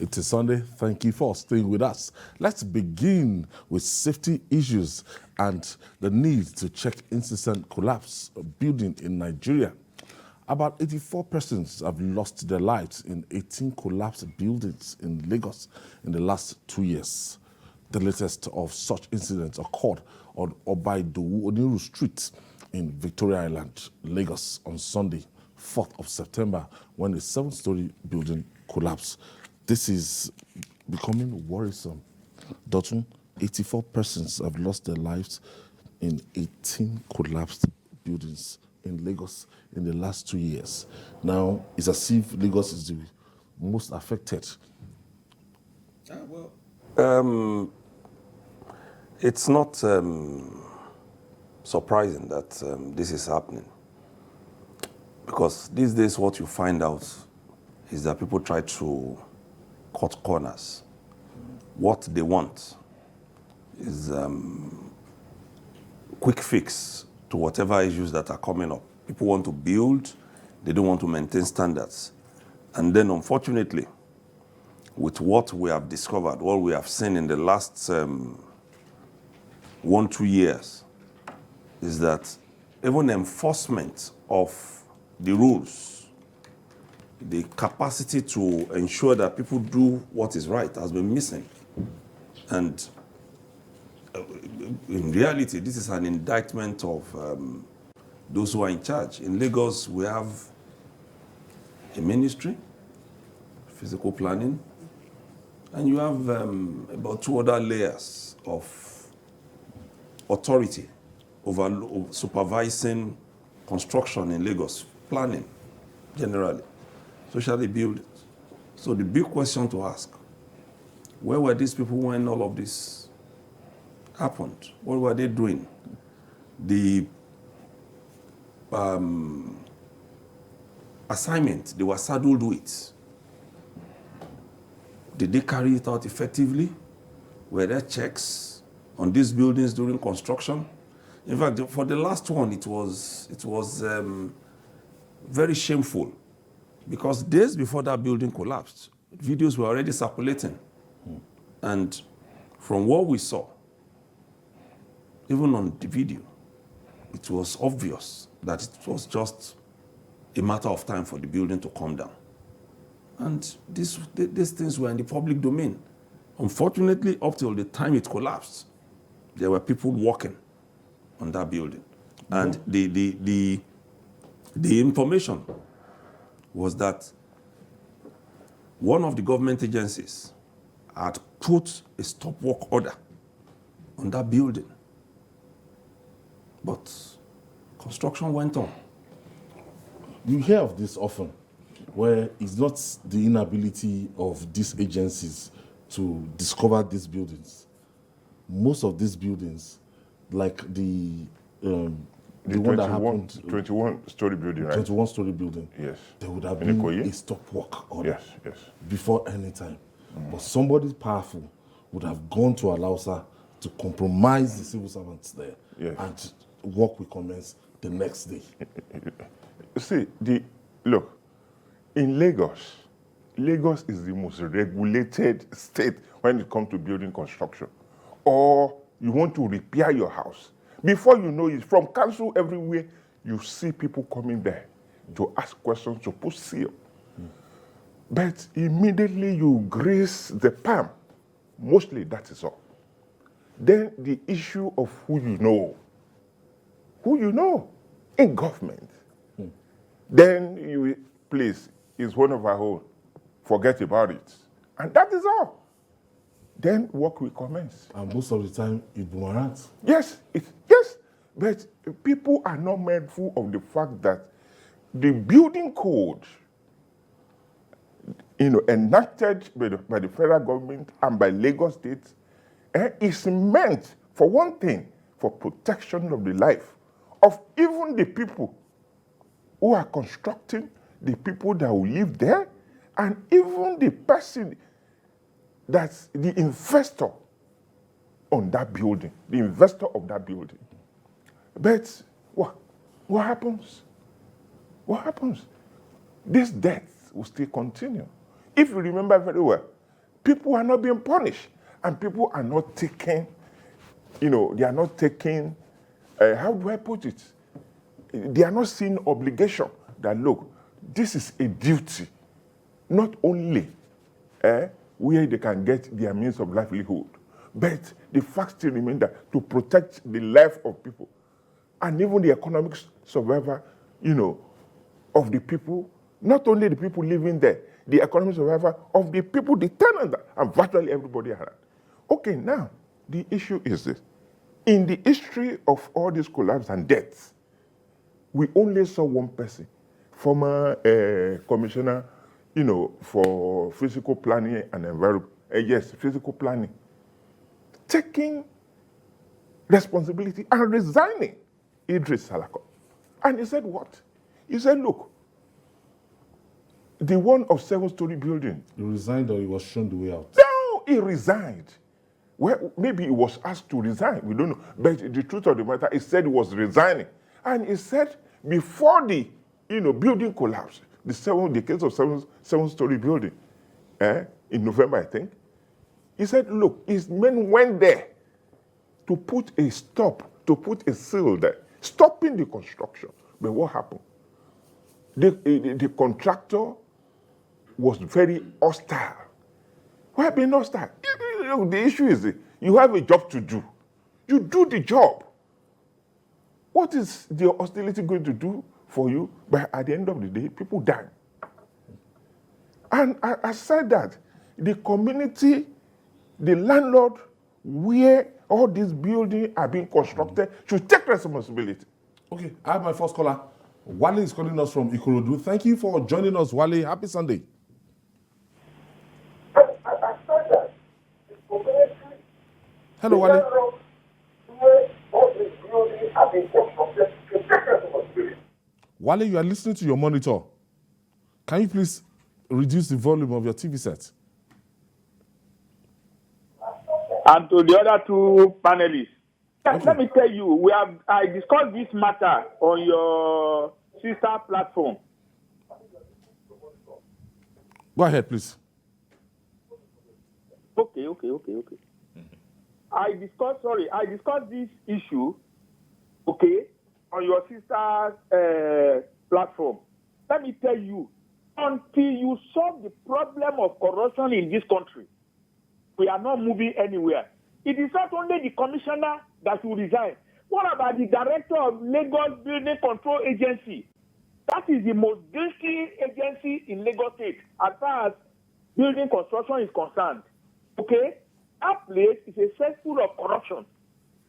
It is Sunday. Thank you for staying with us. Let's begin with safety issues and the need to check incessant collapse of building in Nigeria. About 84 persons have lost their lives in 18 collapsed buildings in Lagos in the last 2 years. The latest of such incidents occurred on Obaidowu Oniru Street in Victoria Island, Lagos on Sunday, 4th of September, when a 7-story building collapsed. This is becoming worrisome. Dotun, 84 persons have lost their lives in 18 collapsed buildings in Lagos in the last 2 years. Now, it's as if Lagos is the most affected. It's not surprising that this is happening, because these days what you find out is that people try to cut corners. What they want is quick fix to whatever issues that are coming up. People want to build, they don't want to maintain standards. And then unfortunately, with what we have discovered, what we have seen in the last 1-2 years, is that even enforcement of the rules, the capacity to ensure that people do what is right has been missing. And in reality, this is an indictment of those who are in charge. In Lagos, we have a ministry, physical planning, and you have about 2 other layers of authority over supervising construction in Lagos, planning generally, especially buildings. So the big question to ask, where were these people when all of this happened? What were they doing? The assignment they were saddled with, did they carry it out effectively? Were there checks on these buildings during construction? In fact, for the last one, it was very shameful, because days before that building collapsed, videos were already circulating. And from what we saw, even on the video, it was obvious that it was just a matter of time for the building to come down. And these things were in the public domain. Unfortunately, up till the time it collapsed, there were people walking on that building. And the information was that one of the government agencies had put a stop work order on that building. But construction went on. You hear of this often, where it's not the inability of these agencies to discover these buildings. Most of these buildings, like the one that happened, 21-story building, right? 21-story building. Yes. There would have In been Ikoyi? a stop work order Yes. before any time. But somebody powerful would have gone to Alausa to compromise the civil servants there, Yes. and work will commence the next day. See, look, in Lagos is the most regulated state when it comes to building construction. Or you want to repair your house. Before you know it, from council everywhere, you see people coming there to ask questions, to put seal. But immediately you grace the palm. Mostly that is all. Then the issue of who you know in government. Then you, please, is one of our own. Forget about it. And that is all. Then work will commence. And most of the time, it boomerangs. Yes. But people are not mindful of the fact that the building code, enacted by the federal government and by Lagos State, is meant, for one thing, for protection of the life of even the people who are constructing, the people that will live there, and even the person that's the investor on that building, the investor of that building. But what happens? What happens? This death will still continue. If you remember very well, people are not being punished, and people are not taking, they are not taking, how do I put it? They are not seeing obligation that, look, this is a duty, not only where they can get their means of livelihood, but the fact still remains that to protect the life of people and even the economic survival, of the people, not only the people living there, the economic survival of the people, the tenants, and virtually everybody around. Okay, now, the issue is this. In the history of all these collapse and deaths, we only saw one person, former commissioner, for physical planning and environment, physical planning, taking responsibility and resigning, Idris Salako. And he said what? He said, look, the one of 7-story building. He resigned or he was shown the way out? No, he resigned. Well, maybe he was asked to resign, we don't know. But the truth of the matter, he said he was resigning. And he said before the building collapsed, the case of 7-story building, in November, I think, he said, look, his men went there to put a seal there, stopping the construction. But what happened? The contractor was very hostile. Why being hostile? The issue is you have a job to do. You do the job. What is the hostility going to do for you? But at the end of the day, people die. And I said that the community, the landlord, where all these buildings are being constructed, should take responsibility. Okay, I have my first caller. Wale is calling us from Ikorodu. Thank you for joining us, Wale. Happy Sunday. Hello, Wale. Wale, you are listening to your monitor. Can you please reduce the volume of your TV set? And to the other two panelists, Okay. let me tell you, I discussed this matter on your sister platform. Go ahead, please. Okay. I discussed this issue, on your sister's platform. Let me tell you, until you solve the problem of corruption in this country, we are not moving anywhere. It is not only the commissioner that will resign. What about the director of Lagos Building Control Agency? That is the most risky agency in Lagos State as far as building construction is concerned. Okay? That place is a cesspool of corruption.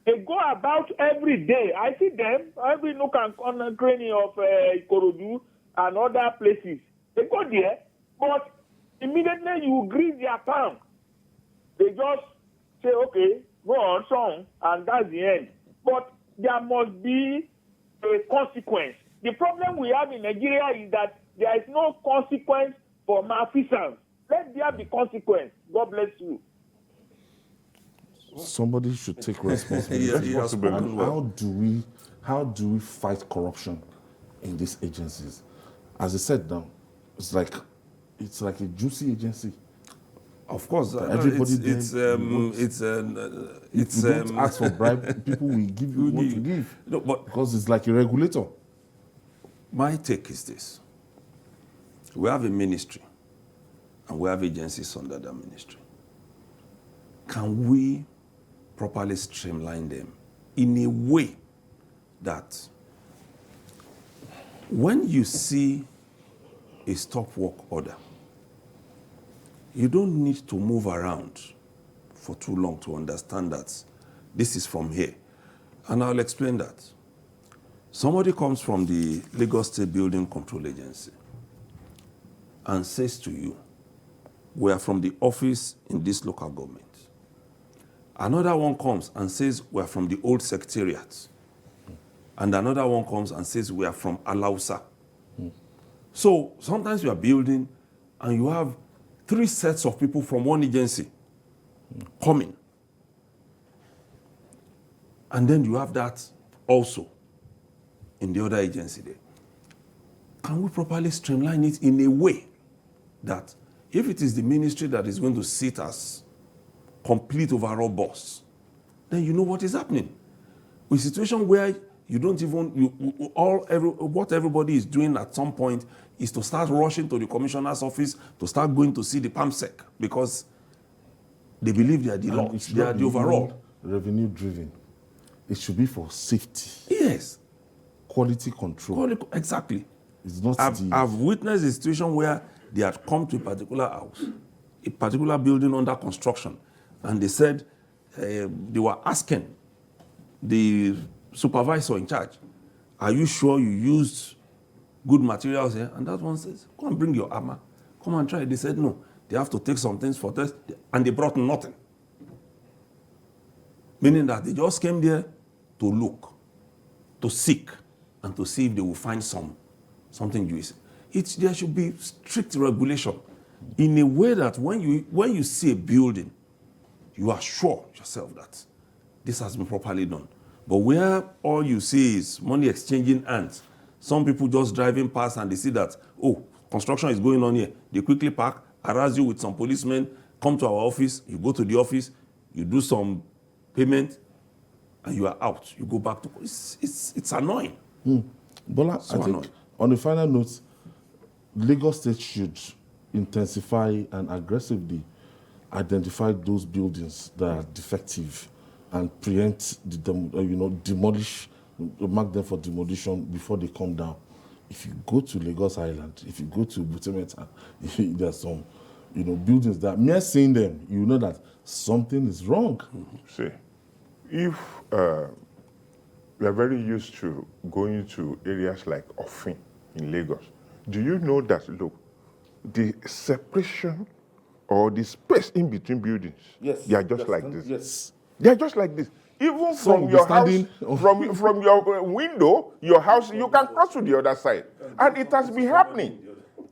They go about every day. I see them, every nook and corner cranny of Ikorodu and other places. They go there, but immediately you grease their tongue. They just say, okay, go on, song, and that's the end. But there must be a consequence. The problem we have in Nigeria is that there is no consequence for malfeasance. Let there be consequence. God bless you. Somebody should take responsibility. He has spoken And well. how do we fight corruption in these agencies? As I said now, it's like a juicy agency. Of course, Everybody it's If you don't ask for bribe, people will give you what to give. No, but Because it's like a regulator. my take is this. We have a ministry and we have agencies under that ministry. Can we properly streamline them in a way that when you see a stop work order, you don't need to move around for too long to understand that this is from here. And I'll explain that. Somebody comes from the Lagos State Building Control Agency and says to you, we are from the office in this local government. Another one comes and says, we are from the old secretariat. And another one comes and says, we are from Alausa. So sometimes you are building and you have 3 sets of people from one agency coming. And then you have that also in the other agency there. Can we properly streamline it in a way that If it is the ministry that is going to sit as complete overall boss, then you know what is happening. With a situation where you don't even, what everybody is doing at some point is to start rushing to the commissioner's office to start going to see the PAMSEC because they believe they are the law, they are the overall. Revenue driven. It should be for safety, Yes, quality control. exactly. It's not I've witnessed a situation where they had come to a particular house, a particular building under construction, and they said they were asking the supervisor in charge, are you sure you used good materials here? And that one says, come and bring your hammer. Come and try it. They said, no, they have to take some things for test. And they brought nothing. Meaning that they just came there to look, to seek, and to see if they will find something juicy. There should be strict regulation in a way that when you see a building, you are sure yourself that this has been properly done. But where all you see is money exchanging hands, some people just driving past and they see that, oh, construction is going on here. They quickly park, harass you with some policemen, come to our office, you go to the office, you do some payment, and you are out. You go back to, it's annoying. Bola, So I think annoying. on a final note, Lagos State should intensify and aggressively identify those buildings that are defective and preempt demolish, mark them for demolition before they come down. If you go to Lagos Island, if you go to Butemeta, there's some, buildings that mere seeing them, you know that something is wrong. See, if we are very used to going to areas like Ofin in Lagos, do you know that, look, the separation or the space in between buildings, they are just like this. Yes. They are just like this. Even Some from will your be house, standing- from your window, your house, you can cross to the other side. And it has been happening.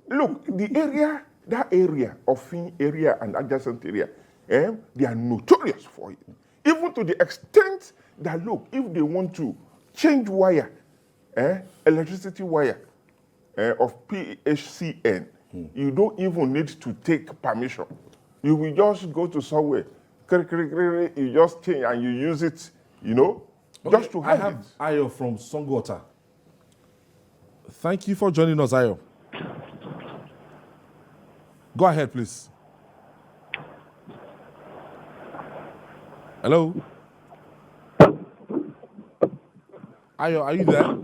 Look, that area, Ofin area and adjacent area, they are notorious for it. Even to the extent that, look, if they want to change wire, electricity wire of PHCN, you don't even need to take permission. You will just go to somewhere, you just change and you use it, just to I have have it. Ayo from Songwater. Thank you for joining us, Ayo. Go ahead, please. Hello? Ayo, are you there?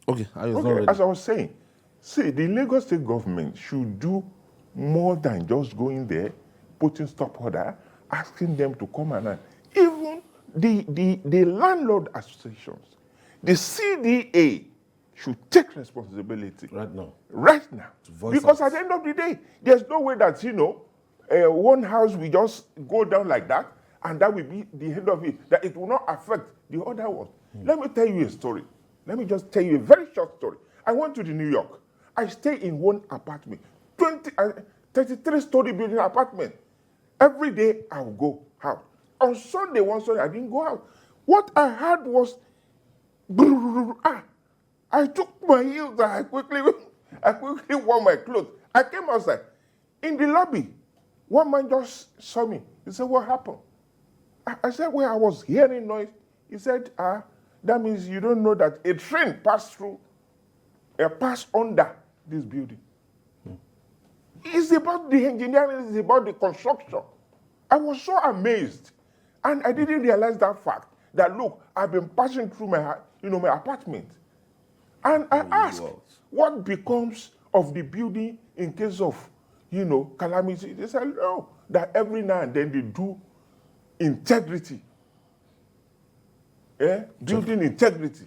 Okay, Ayo's not Okay, ready. as I was saying, see, the Lagos State government should do more than just going there, putting stop order, asking them to come and even the landlord associations, the CDA should take responsibility Right now. right now. voice Because out. at the end of the day, there's no way that, one house will just go down like that and that will be the end of it, that it will not affect the other one. Let me tell you a story. Let me just tell you a very short story. I went to New York. I stay in one apartment, 33-story building apartment. Every day I will go out. On Sunday, one Sunday, I didn't go out. What I had was, I took my heels and I quickly wore my clothes. I came outside. In the lobby, one man just saw me. He said, what happened? I said, well, I was hearing noise. He said, that means you don't know that a train passed under this building. It's about the engineering, it's about the construction. I was so amazed. And I didn't realize that fact, that look, I've been passing through my apartment. And I asked, what becomes of the building in case of, calamity? They said, no, that every now and then they do integrity. Building integrity.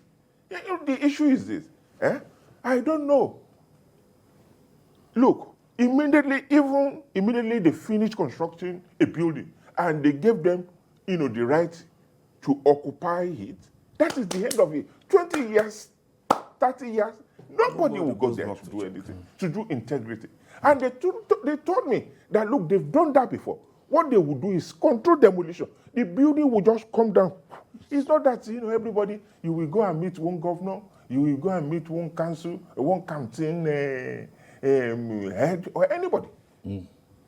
The issue is this. I don't know. Look, immediately they finished constructing a building and they gave them, the right to occupy it. That is the end of it. 20 years, 30 years, nobody will go there to do anything, to do integrity. And they told me that, look, they've done that before. What they will do is control demolition. The building will just come down. It's not that, everybody, you will go and meet one governor, You will go and meet one council, one canteen head, or anybody.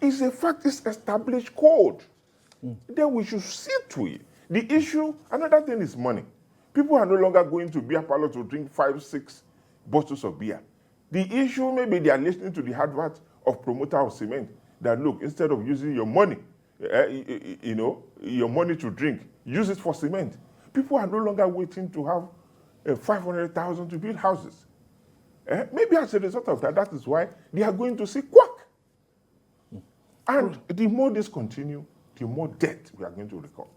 It's a fact, it's established code. Then we should see to it. The issue, another thing is money. People are no longer going to beer parlor to drink 5, 6 bottles of beer. The issue, maybe they are listening to the advert of promoter of cement that, look, instead of using your money, your money to drink, use it for cement. People are no longer waiting to have 500,000 to build houses. Maybe as a result of that, that is why they are going to see quack. And the more this continue, the more debt we are going to record.